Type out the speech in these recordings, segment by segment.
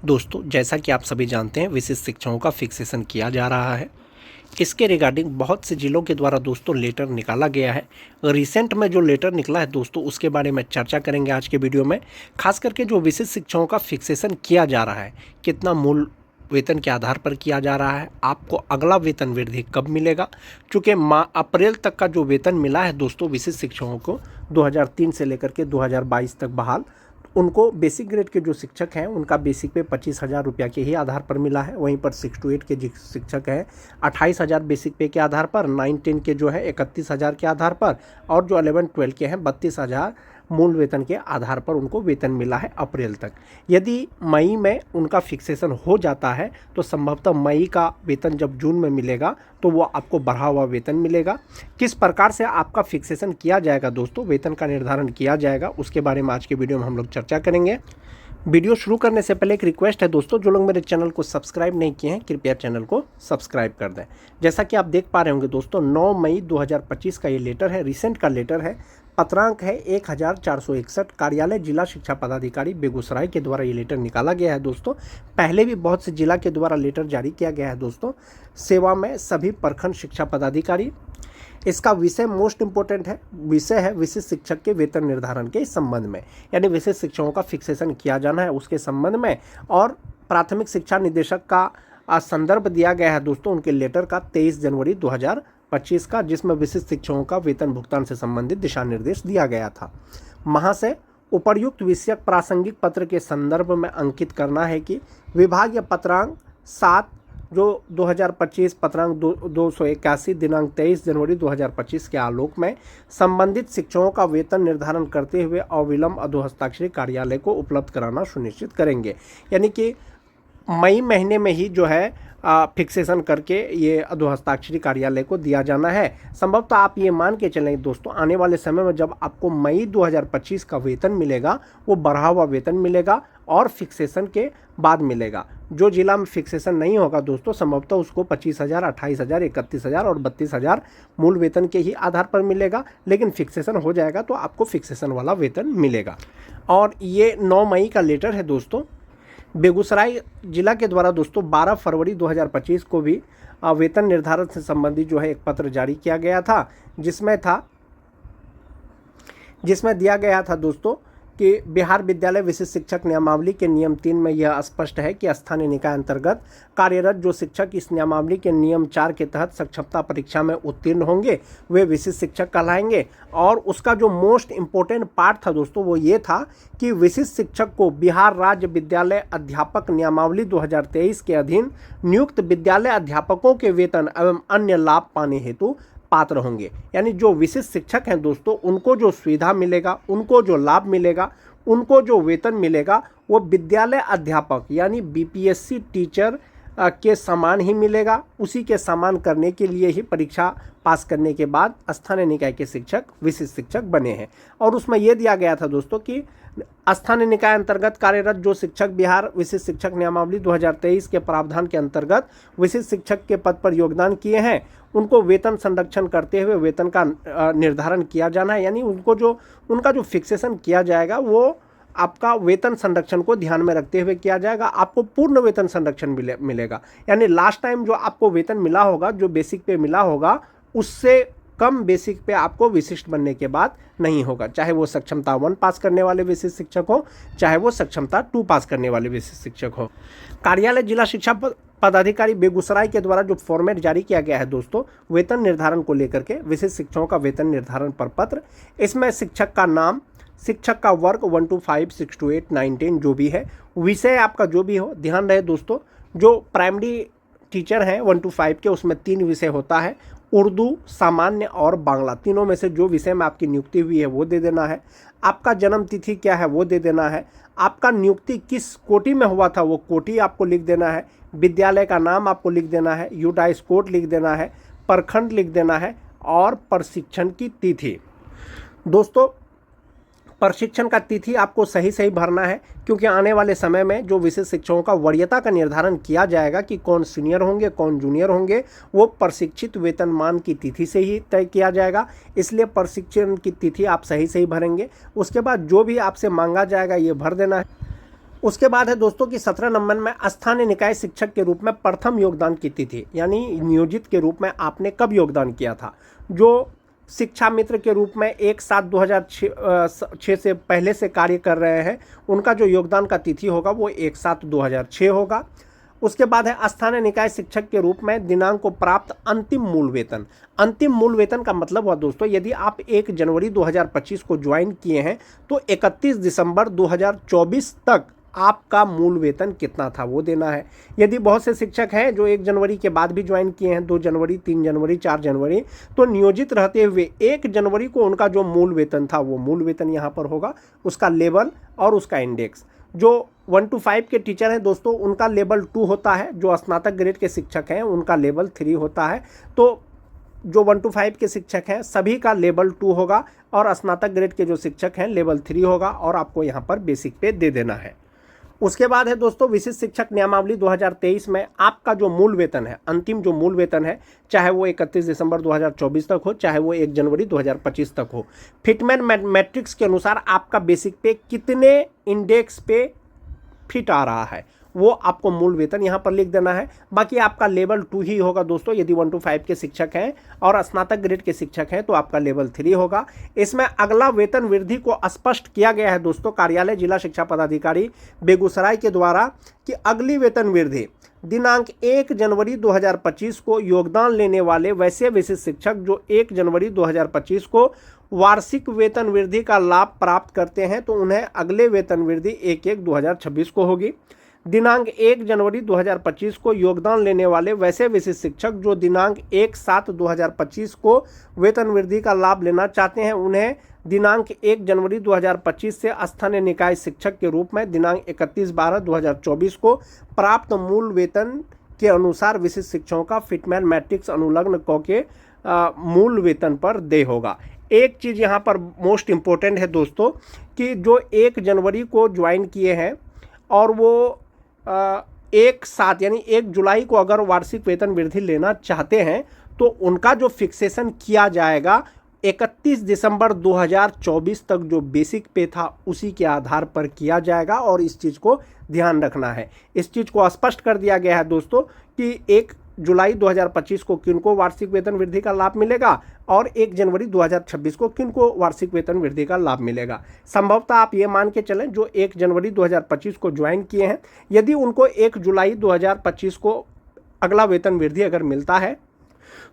दोस्तों, जैसा कि आप सभी जानते हैं, विशिष्ट शिक्षकों का फिक्सेशन किया जा रहा है। इसके रिगार्डिंग बहुत से जिलों के द्वारा दोस्तों लेटर निकाला गया है। रिसेंट में जो लेटर निकला है दोस्तों, उसके बारे में चर्चा करेंगे आज के वीडियो में। खास करके जो विशिष्ट शिक्षकों का फिक्सेशन किया जा रहा है, कितना मूल वेतन के आधार पर किया जा रहा है, आपको अगला वेतन वृद्धि कब मिलेगा। चूँकि अप्रैल तक का जो वेतन मिला है दोस्तों विशिष्ट शिक्षकों को 2003 से लेकर के 2022 तक बहाल, उनको बेसिक ग्रेड के जो शिक्षक हैं उनका बेसिक पे 25,000 रुपया के ही आधार पर मिला है। वहीं पर 6 to 8 के शिक्षक हैं 28,000 बेसिक पे के आधार पर, 9-10 के जो है 31,000 के आधार पर, और जो 11-12 के हैं 32,000 मूल वेतन के आधार पर उनको वेतन मिला है अप्रैल तक। यदि मई में उनका फिक्सेशन हो जाता है तो संभवतः मई का वेतन जब जून में मिलेगा तो वो आपको बढ़ा हुआ वेतन मिलेगा। किस प्रकार से आपका फिक्सेशन किया जाएगा दोस्तों, वेतन का निर्धारण किया जाएगा, उसके बारे में आज के वीडियो में हम लोग चर्चा करेंगे। वीडियो शुरू करने से पहले एक रिक्वेस्ट है दोस्तों, जो लोग मेरे चैनल को सब्सक्राइब नहीं किए हैं कृपया चैनल को सब्सक्राइब कर दें। जैसा कि आप देख पा रहे होंगे दोस्तों, 9 मई 2025 का ये लेटर है, रिसेंट का लेटर है। पत्रांक है 1461, कार्यालय जिला शिक्षा पदाधिकारी बेगूसराय के द्वारा ये लेटर निकाला गया है दोस्तों। पहले भी बहुत से जिला के द्वारा लेटर जारी किया गया है दोस्तों। सेवा में सभी प्रखंड शिक्षा पदाधिकारी। इसका विषय मोस्ट इम्पोर्टेंट है, विषय है विशिष्ट शिक्षक के वेतन निर्धारण के संबंध में, यानी विशिष्ट शिक्षकों का फिक्सेशन किया जाना है उसके संबंध में। और प्राथमिक शिक्षा निदेशक का संदर्भ दिया गया है दोस्तों उनके लेटर का 23 जनवरी 2025 का, जिसमें विशिष्ट शिक्षकों का वेतन भुगतान से संबंधित दिशा निर्देश दिया गया था। महाशय, उपर्युक्त विषयक प्रासंगिक पत्र के संदर्भ में अंकित करना है कि विभाग या पत्रांक 7 जो 2025 पत्रांक 281 दिनांक 23 जनवरी 2025 के आलोक में संबंधित शिक्षकों का वेतन निर्धारण करते हुए अविलंब अधोहस्ताक्षरी कार्यालय को उपलब्ध कराना सुनिश्चित करेंगे। यानी कि मई महीने में ही जो है फिक्सेशन करके ये अधोहस्ताक्षरी कार्यालय को दिया जाना है। संभवतः आप ये मान के चलें दोस्तों, आने वाले समय में जब आपको मई 2025 का वेतन मिलेगा वो बढ़ा हुआ वेतन मिलेगा और फिक्सेशन के बाद मिलेगा। जो जिला में फिक्सेशन नहीं होगा दोस्तों, संभवतः उसको 25,000, 28,000, 31,000 और 32,000 मूल वेतन के ही आधार पर मिलेगा। लेकिन फिक्सेशन हो जाएगा तो आपको फिक्सेशन वाला वेतन मिलेगा। और ये 9 मई का लेटर है दोस्तों। बेगूसराय जिला के द्वारा दोस्तों 12 फरवरी 2025 को भी वेतन निर्धारण से संबंधित जो है एक पत्र जारी किया गया था, जिसमें दिया गया था दोस्तों कि बिहार विद्यालय विशिष्ट शिक्षक नियमावली के नियम 3 में यह स्पष्ट है कि स्थानीय निकाय अंतर्गत कार्यरत जो शिक्षक इस नियमावली के नियम 4 के तहत सक्षमता परीक्षा में उत्तीर्ण होंगे वे विशिष्ट शिक्षक कहलाएंगे। और उसका जो मोस्ट इम्पोर्टेंट पार्ट था दोस्तों वो ये था कि विशिष्ट शिक्षक को बिहार राज्य विद्यालय अध्यापक नियमावली 2023 के अधीन नियुक्त विद्यालय अध्यापकों के वेतन एवं अन्य लाभ पाने हेतु पात्र होंगे। यानी जो विशिष्ट शिक्षक हैं दोस्तों, उनको जो सुविधा मिलेगा, उनको जो लाभ मिलेगा, उनको जो वेतन मिलेगा वो विद्यालय अध्यापक यानी बीपीएससी टीचर के समान ही मिलेगा। उसी के समान करने के लिए ही परीक्षा पास करने के बाद स्थानीय निकाय के शिक्षक विशिष्ट शिक्षक बने हैं। और उसमें यह दिया गया था दोस्तों कि स्थानीय निकाय अंतर्गत कार्यरत जो शिक्षक बिहार विशिष्ट शिक्षक नियमावली 2023 के प्रावधान के अंतर्गत विशिष्ट शिक्षक के पद पर योगदान किए हैं उनको वेतन संरक्षण करते हुए वेतन का निर्धारण किया जाना है। यानी उनका जो फिक्सेशन किया जाएगा वो आपका वेतन संरक्षण को ध्यान में रखते हुए किया जाएगा। आपको पूर्ण वेतन संरक्षण मिलेगा। यानी लास्ट टाइम जो आपको वेतन मिला होगा, जो बेसिक पे मिला होगा, उससे कम बेसिक पे आपको विशिष्ट बनने के बाद नहीं होगा। चाहे वो सक्षमता 1 पास करने वाले विशिष्ट शिक्षक हो, चाहे वो सक्षमता 2 पास करने वाले विशिष्ट शिक्षक हो। कार्यालय जिला शिक्षा पदाधिकारी बेगूसराय के द्वारा जो फॉर्मेट जारी किया गया है दोस्तों वेतन निर्धारण को लेकर के, विशिष्ट शिक्षकों का वेतन निर्धारण पर पत्र, इसमें शिक्षक का नाम, शिक्षक का वर्ग 1 to 5, 6 to 8, 9, 10 जो भी है, विषय आपका जो भी हो, ध्यान रहे दोस्तों जो प्राइमरी टीचर हैं 1 to 5 के, उसमें 3 विषय होता है, उर्दू, सामान्य और बांग्ला। तीनों में से जो विषय में आपकी नियुक्ति हुई है वो दे देना है। आपका जन्म तिथि क्या है वो दे देना है। आपका नियुक्ति किस कोटि में हुआ था वो कोटि आपको लिख देना है। विद्यालय का नाम आपको लिख देना है, यूडाइस कोड लिख देना है, प्रखंड लिख देना है और प्रशिक्षण की तिथि। दोस्तों प्रशिक्षण का तिथि आपको सही भरना है, क्योंकि आने वाले समय में जो विशिष्ट शिक्षकों का वरीयता का निर्धारण किया जाएगा कि कौन सीनियर होंगे कौन जूनियर होंगे, वो प्रशिक्षित वेतनमान की तिथि से ही तय किया जाएगा। इसलिए प्रशिक्षण की तिथि आप सही भरेंगे। उसके बाद जो भी आपसे मांगा जाएगा ये भर देना है। उसके बाद है दोस्तों कि 17 नंबर में स्थानीय निकाय शिक्षक के रूप में प्रथम योगदान की तिथि, यानी नियोजित के रूप में आपने कब योगदान किया था। जो शिक्षा मित्र के रूप में 1/7/2006 से पहले से कार्य कर रहे हैं, उनका जो योगदान का तिथि होगा वो 1/7/2006 होगा। उसके बाद है स्थानीय निकाय शिक्षक के रूप में दिनांक को प्राप्त अंतिम मूल वेतन। अंतिम मूल वेतन का मतलब हुआ दोस्तों, यदि आप 1 जनवरी 2025 को ज्वाइन किए हैं तो 31 दिसंबर 2024 तक आपका मूल वेतन कितना था वो देना है। यदि बहुत से शिक्षक हैं जो 1 जनवरी के बाद भी ज्वाइन किए हैं, 2 जनवरी, 3 जनवरी, 4 जनवरी, तो नियोजित रहते हुए 1 जनवरी को उनका जो मूल वेतन था वो मूल वेतन यहाँ पर होगा, उसका लेवल और उसका इंडेक्स। जो 1 to 5 के टीचर हैं दोस्तों, उनका लेवल 2 होता है। जो स्नातक ग्रेड के शिक्षक हैं उनका लेवल 3 होता है। तो जो 1 to 5 के शिक्षक हैं सभी का लेवल 2 होगा और स्नातक ग्रेड के जो शिक्षक हैं लेवल 3 होगा, और आपको यहाँ पर बेसिक पे दे देना है। उसके बाद है दोस्तों विशिष्ट शिक्षक नियमावली 2023 में आपका जो मूल वेतन है, अंतिम जो मूल वेतन है, चाहे वो 31 दिसंबर 2024 तक हो, चाहे वो 1 जनवरी 2025 तक हो, फिटमैन मैट्रिक्स के अनुसार आपका बेसिक पे कितने इंडेक्स पे फिट आ रहा है वो आपको मूल वेतन यहाँ पर लिख देना है। बाकी आपका लेवल 2 ही होगा दोस्तों, यदि 1 to 5 के शिक्षक हैं और स्नातक ग्रेड के शिक्षक हैं तो आपका लेवल 3 होगा। इसमें अगला वेतन वृद्धि को स्पष्ट किया गया है दोस्तों कार्यालय जिला शिक्षा पदाधिकारी बेगूसराय के द्वारा कि अगली वेतन वृद्धि दिनांक 1 जनवरी 2025 को योगदान लेने वाले वैसे विशिष्ट शिक्षक जो 1 जनवरी 2025 को वार्षिक वेतन वृद्धि का लाभ प्राप्त करते हैं तो उन्हें अगले वेतन वृद्धि 1/1/2026 को होगी। दिनांक 1 जनवरी 2025 को योगदान लेने वाले वैसे विशिष्ट शिक्षक जो दिनांक 1/7/2025 को वेतन वृद्धि का लाभ लेना चाहते हैं उन्हें दिनांक 1 जनवरी 2025 से स्थानीय निकाय शिक्षक के रूप में दिनांक 31/12/2024 को प्राप्त मूल वेतन के अनुसार विशिष्ट शिक्षकों का फिटमैन मैट्रिक्स अनुलग्न क के मूल वेतन पर देय होगा। एक चीज़ यहाँ पर मोस्ट इम्पोर्टेंट है दोस्तों कि जो 1 जनवरी को ज्वाइन किए हैं और वो 1/7 यानी 1 जुलाई को अगर वार्षिक वेतन वृद्धि लेना चाहते हैं तो उनका जो फिक्सेशन किया जाएगा 31 दिसंबर 2024 तक जो बेसिक पे था उसी के आधार पर किया जाएगा, और इस चीज़ को ध्यान रखना है। इस चीज़ को स्पष्ट कर दिया गया है दोस्तों कि 1 जुलाई 2025 को किनको वार्षिक वेतन वृद्धि का लाभ मिलेगा और 1 जनवरी 2026 को किनको वार्षिक वेतन वृद्धि का लाभ मिलेगा। संभवतः आप ये मान के चलें जो 1 जनवरी 2025 को ज्वाइन किए हैं, यदि उनको 1 जुलाई 2025 को अगला वेतन वृद्धि अगर मिलता है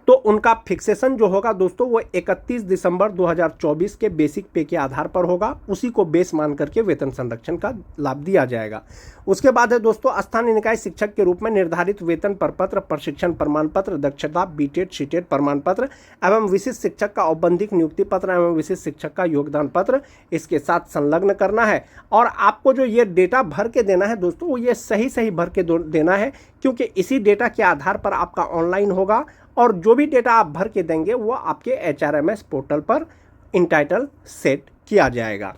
तो उनका फिक्सेशन जो होगा दोस्तों वो 31 दिसंबर 2024 के बेसिक पे के आधार पर होगा, उसी को बेस मान करके वेतन संरक्षण का लाभ दिया जाएगा। उसके बाद है दोस्तों स्थानीय निकाय शिक्षक के रूप में निर्धारित वेतन प्रपत्र, प्रशिक्षण प्रमाण पत्र, दक्षता, बीटेड सीटेड प्रमाण पत्र एवं विशिष्ट शिक्षक का औपबंधिक नियुक्ति पत्र एवं विशिष्ट शिक्षक का योगदान पत्र इसके साथ संलग्न करना है। और आपको जो ये डेटा भर के देना है दोस्तों वो ये सही भर के देना है, क्योंकि इसी डेटा के आधार पर आपका ऑनलाइन होगा और जो भी डेटा आप भर के देंगे वो आपके HRMS पोर्टल पर इंटाइटल सेट किया जाएगा।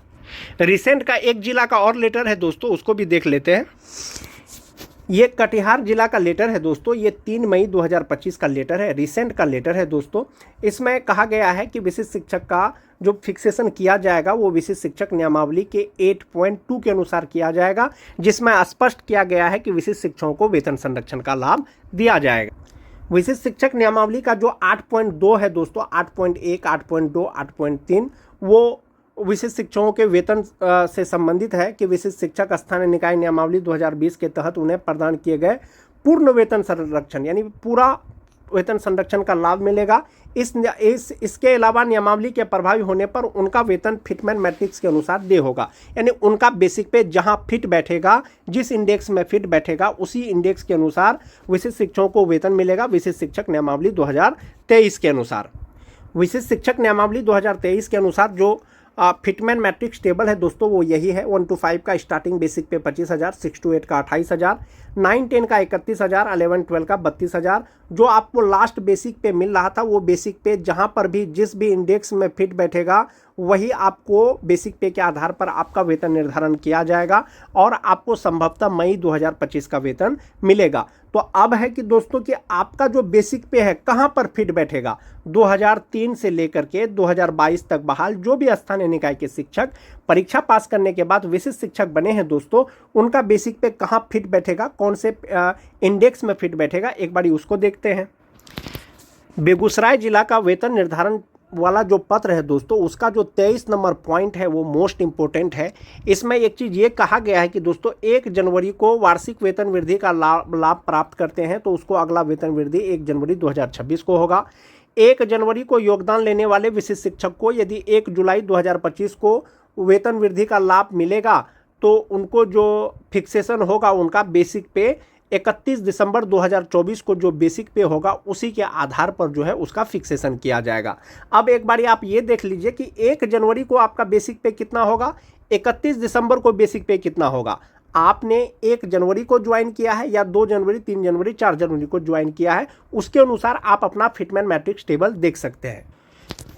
रिसेंट का एक जिला का और लेटर है दोस्तों, उसको भी देख लेते हैं। ये कटिहार जिला का लेटर है दोस्तों, ये 3 मई 2025 का लेटर है, रिसेंट का लेटर है दोस्तों। इसमें कहा गया है कि विशिष्ट शिक्षक का जो फिक्सेशन किया जाएगा वो विशिष्ट शिक्षक नियमावली के 8.2 के अनुसार किया जाएगा, जिसमें स्पष्ट किया गया है कि विशिष्ट शिक्षकों को वेतन संरक्षण का लाभ दिया जाएगा। विशिष्ट शिक्षक नियमावली का जो 8.2 है दोस्तों, 8.1, 8.2, 8.3 वो विशिष्ट शिक्षकों के वेतन से संबंधित है कि विशिष्ट शिक्षक स्थानीय निकाय नियमावली 2020 के तहत उन्हें प्रदान किए गए पूर्ण वेतन संरक्षण यानी पूरा वेतन संरक्षण का लाभ मिलेगा। इसके अलावा नियमावली के प्रभावी होने पर उनका वेतन फिटमैन मैट्रिक्स के अनुसार दे होगा, यानी उनका बेसिक पे जहां फिट बैठेगा, जिस इंडेक्स में फिट बैठेगा उसी इंडेक्स के अनुसार विशिष्ट शिक्षकों को वेतन मिलेगा विशिष्ट शिक्षक नियमावली 2023 के अनुसार। विशिष्ट शिक्षक नियमावली 2023 के अनुसार जो फिटमैन मैट्रिक्स टेबल है दोस्तों वो यही है। 1 to 5 का स्टार्टिंग बेसिक पे 25,000, 6 to 8 का 28,000, 9, 10 का 31,000, 11, 12 का 32,000। जो आपको लास्ट बेसिक पे मिल रहा था वो बेसिक पे जहां पर भी जिस भी इंडेक्स में फिट बैठेगा वही आपको बेसिक पे के आधार पर आपका वेतन निर्धारण किया जाएगा और आपको संभवतः मई 2025 का वेतन मिलेगा। तो अब है कि दोस्तों कि आपका जो बेसिक पे है कहां पर फिट बैठेगा। 2003 से लेकर के 2022 तक बहाल जो भी स्थानीय निकाय के शिक्षक परीक्षा पास करने के बाद विशिष्ट शिक्षक बने हैं दोस्तों, उनका बेसिक पे कहां फिट बैठेगा, कौन से इंडेक्स में फिट बैठेगा, एक बारी उसको देखते हैं। बेगूसराय जिला का वेतन निर्धारण वाला जो पत्र है दोस्तों, उसका जो 23 नंबर पॉइंट है वो मोस्ट इंपॉर्टेंट है। इसमें एक चीज़ ये कहा गया है कि दोस्तों 1 जनवरी को वार्षिक वेतन वृद्धि का लाभ प्राप्त करते हैं तो उसको अगला वेतन वृद्धि 1 जनवरी 2026 को होगा। 1 जनवरी को योगदान लेने वाले विशिष्ट शिक्षक को यदि 1 जुलाई 2025 को वेतन वृद्धि का लाभ मिलेगा तो उनको जो फिक्सेशन होगा उनका बेसिक पे 31 दिसंबर 2024 को जो बेसिक पे होगा उसी के आधार पर जो है उसका फिक्सेशन किया जाएगा। अब एक बारी आप ये देख लीजिए कि 1 जनवरी को आपका बेसिक पे कितना होगा, 31 दिसंबर को बेसिक पे कितना होगा। आपने 1 जनवरी को ज्वाइन किया है या 2 जनवरी, 3 जनवरी, 4 जनवरी को ज्वाइन किया है, उसके अनुसार आप अपना फिटमैन मैट्रिक्स टेबल देख सकते हैं।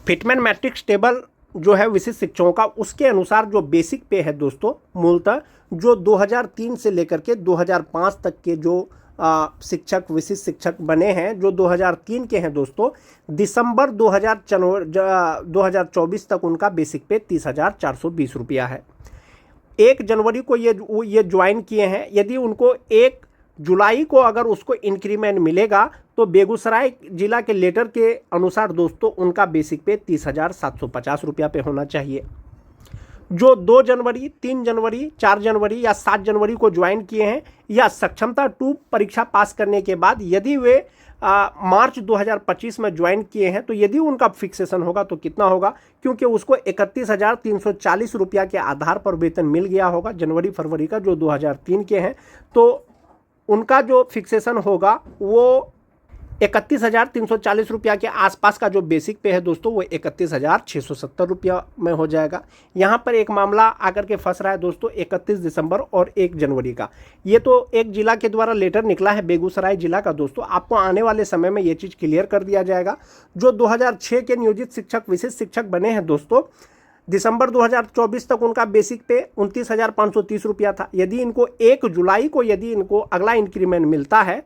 फिटमैन मैट्रिक्स टेबल जो है विशिष्ट शिक्षकों का, उसके अनुसार जो बेसिक पे है दोस्तों, मूलतः जो 2003 से लेकर के 2005 तक के जो शिक्षक विशिष्ट शिक्षक बने हैं, जो 2003 के हैं दोस्तों, दिसंबर 2024 तक उनका बेसिक पे 30,420 रुपया है। 1 जनवरी को ये ज्वाइन किए हैं, यदि उनको 1 जुलाई को अगर उसको इंक्रीमेंट मिलेगा तो बेगूसराय जिला के लेटर के अनुसार दोस्तों उनका बेसिक पे 30,750 रुपया पे होना चाहिए। जो 2 जनवरी, 3 जनवरी, 4 जनवरी या 7 जनवरी को ज्वाइन किए हैं या सक्षमता 2 परीक्षा पास करने के बाद यदि वे मार्च 2025 में ज्वाइन किए हैं तो यदि उनका फिक्सेशन होगा तो कितना होगा, क्योंकि उसको 31,340 रुपया के आधार पर वेतन मिल गया होगा जनवरी फरवरी का, जो 2003 के हैं, तो उनका जो फिक्सेशन होगा वो 31,340 रुपया के आसपास का जो बेसिक पे है दोस्तों वो 31,670 रुपया में हो जाएगा। यहाँ पर एक मामला आकर के फंस रहा है दोस्तों 31 दिसंबर और 1 जनवरी का। ये तो एक जिला के द्वारा लेटर निकला है बेगूसराय जिला का दोस्तों, आपको आने वाले समय में ये चीज़ क्लियर कर दिया जाएगा। जो 2006 के नियोजित शिक्षक विशिष्ट शिक्षक बने हैं दोस्तों, दिसंबर 2024 तक उनका बेसिक पे 29,530 रुपया था। यदि इनको 1 जुलाई को यदि इनको अगला इंक्रीमेंट मिलता है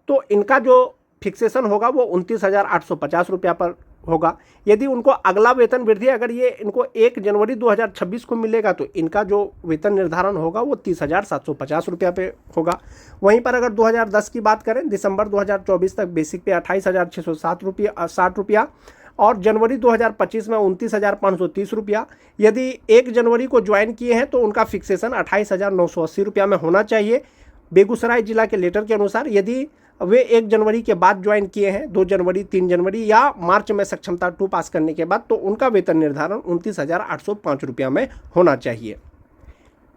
तो इनका जो फिक्सेशन होगा वो 29,850 रुपया पर होगा। यदि उनको अगला वेतन वृद्धि अगर ये इनको 1 जनवरी 2026 को मिलेगा तो इनका जो वेतन निर्धारण होगा वो 30,750 रुपया पे होगा। वहीं पर अगर 2010 की बात करें, दिसंबर 2024 तक बेसिक पे 28,660 रुपया और जनवरी 2025 में 29,530 रुपया। यदि 1 जनवरी को ज्वाइन किए हैं तो उनका फिक्सेशन 28,980 रुपया में होना चाहिए बेगूसराय जिला के लेटर के अनुसार। यदि वे 1 जनवरी के बाद ज्वाइन किए हैं, 2 जनवरी, 3 जनवरी या मार्च में सक्षमता 2 पास करने के बाद, तो उनका वेतन निर्धारण 29,805 रुपया में होना चाहिए।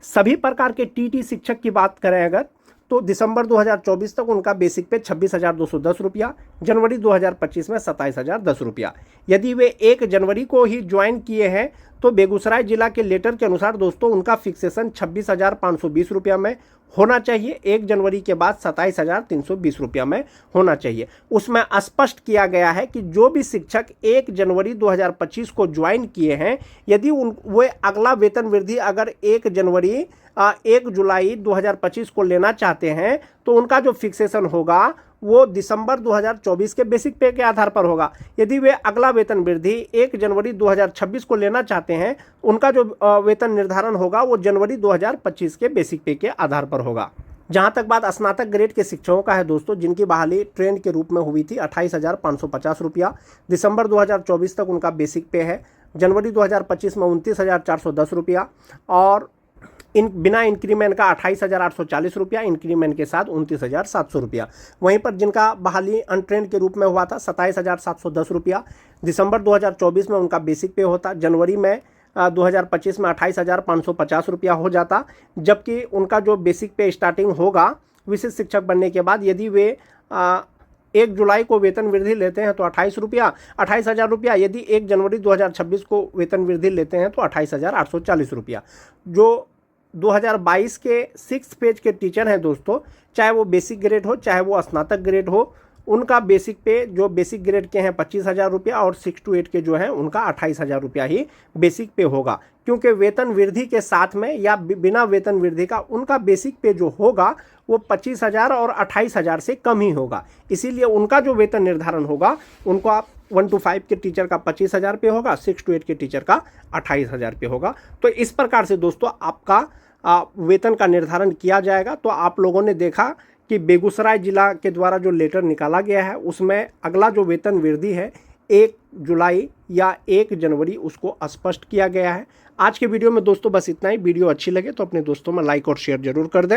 सभी प्रकार के टीटी शिक्षक की बात करें अगर तो दिसंबर 2024 तक उनका बेसिक पे 26,210 रुपया, जनवरी 2025 में 27,010 रुपया। यदि वे 1 जनवरी को ही ज्वाइन किए हैं तो बेगूसराय जिला के लेटर के अनुसार दोस्तों उनका फिक्सेशन 26,520 रुपया में होना चाहिए। 1 जनवरी के बाद 27,320 रुपया में होना चाहिए। उसमें स्पष्ट किया गया है कि जो भी शिक्षक 1 जनवरी 2025 को ज्वाइन किए हैं, यदि वे अगला वेतन वृद्धि अगर 1 जनवरी 1 जुलाई 2025 को लेना चाहते हैं तो उनका जो फिक्सेशन होगा वो दिसंबर 2024 के बेसिक पे के आधार पर होगा। यदि वे अगला वेतन वृद्धि 1 जनवरी 2026 को लेना चाहते हैं, उनका जो वेतन निर्धारण होगा वो जनवरी 2025 के बेसिक पे के आधार पर होगा। जहां तक बात स्नातक ग्रेड के शिक्षकों का है दोस्तों, जिनकी बहाली ट्रेंड के रूप में हुई थी, 28,550 रुपया दिसंबर 2024 तक उनका बेसिक पे है। जनवरी 2025 में 29,410 रुपया और बिना इंक्रीमेंट का 28,840 रुपया, इंक्रीमेंट के साथ 29,700 रुपया। वहीं पर जिनका बहाली अनट्रेंड के रूप में हुआ था 27,710 रुपया, दिसंबर 2024 में उनका बेसिक पे होता, जनवरी में 2025 में 28,550 रुपया हो जाता, जबकि उनका जो बेसिक पे स्टार्टिंग होगा विशिष्ट शिक्षक बनने के बाद, यदि वे 1 जुलाई को वेतन वृद्धि लेते हैं तो 28,000 रुपया। यदि 1 जनवरी 2026 को वेतन वृद्धि लेते हैं तो 28,840 रुपया। जो 2022 के 6th पेज के टीचर हैं दोस्तों, चाहे वो बेसिक ग्रेड हो चाहे वो स्नातक ग्रेड हो, उनका बेसिक पे जो बेसिक ग्रेड के हैं 25,000 रुपया और 6 to 8 के जो हैं उनका 28,000 रुपया ही बेसिक पे होगा, क्योंकि वेतन वृद्धि के साथ में या बिना वेतन वृद्धि का उनका बेसिक पे जो होगा वो 25,000 और 28,000 से कम ही होगा। इसीलिए उनका जो वेतन निर्धारण होगा उनको आप 1 to 5 के टीचर का 25,000 पे होगा, 6 to 8 के टीचर का 28,000 पे होगा। तो इस प्रकार से दोस्तों आपका वेतन का निर्धारण किया जाएगा। तो आप लोगों ने देखा कि बेगूसराय जिला के द्वारा जो लेटर निकाला गया है उसमें अगला जो वेतन वृद्धि है 1 जुलाई या 1 जनवरी उसको स्पष्ट किया गया है। आज के वीडियो में दोस्तों बस इतना ही। वीडियो अच्छी लगे तो अपने दोस्तों में लाइक और शेयर जरूर कर दें।